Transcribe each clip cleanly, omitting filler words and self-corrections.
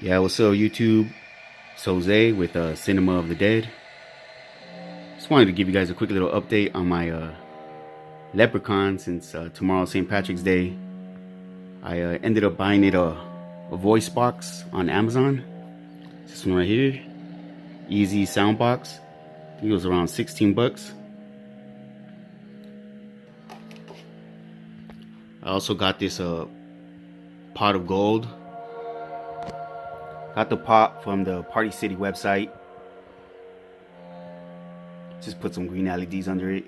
Yeah, what's up YouTube? It's Jose with Cinema of the Dead. Just wanted to give you guys a quick little update on my Leprechaun since tomorrow's St. Patrick's Day. I ended up buying it a voice box on Amazon. This one right here. Easy sound box. I think it was around 16 bucks. I also got this pot of gold. Got the pot from the Party City website. Just put some green LEDs under it.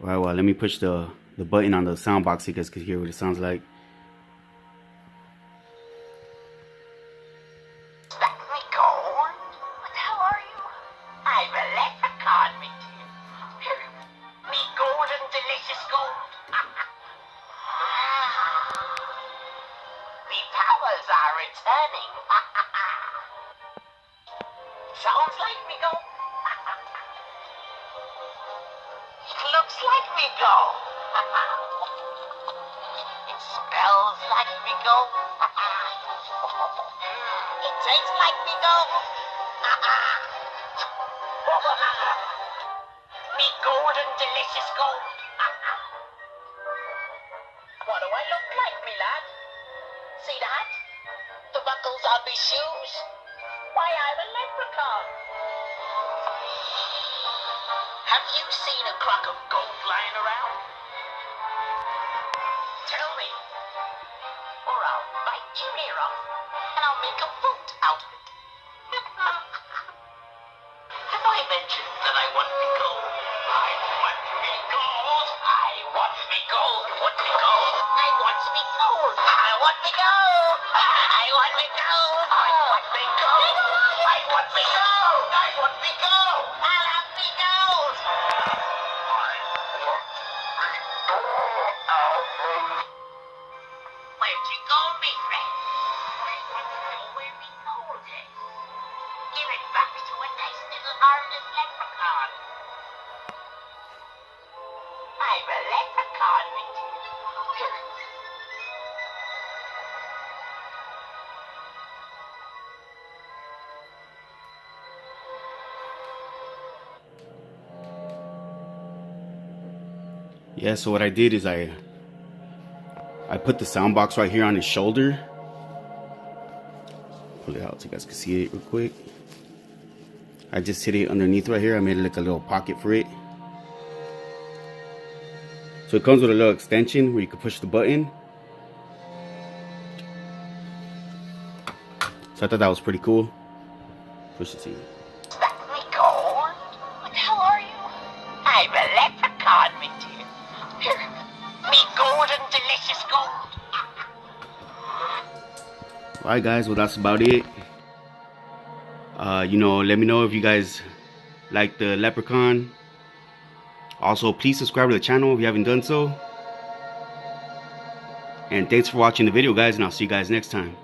Alright, well, let me push the button on the sound box so you guys can hear what it sounds like. Leprechaun? What the hell are you? I'm a leprechaun, me dear. Me golden delicious gold. Me powers are returning. Sounds like me go. It looks like me go. It smells like me go. It tastes like me go. Me golden delicious gold. What do I look like, me lad? See that? The buckles on me shoes? Why, I'm a leprechaun. Have you seen a crock of gold lying around? Tell me, or I'll bite your ear off, and I'll make a boot out of it. Have I mentioned that I want me gold? I want me gold. I want me gold. Want me gold. I want me gold. I want me gold. I want me gold. I want me gold. I want me gold. I want me gold. I want me gold. Where'd you go, me friend? I want to know where me gold is. Give it back to a nice little harmless leprechaun. I'm a leprechaun, me dear. Yeah, so what I did is I put the sound box right here on his shoulder. Pull it out so you guys can see it real quick. I just hit it underneath right here. I made it like a little pocket for it. So it comes with a little extension where you can push the button. So I thought that was pretty cool. Push it, see. Leprechaun? What the hell are you? I'm a leprechaun, me dear. Me golden delicious gold. Alright guys, well that's about it. Let me know if you guys like the Leprechaun. Also, please subscribe to the channel if you haven't done so. And thanks for watching the video, guys, and I'll see you guys next time.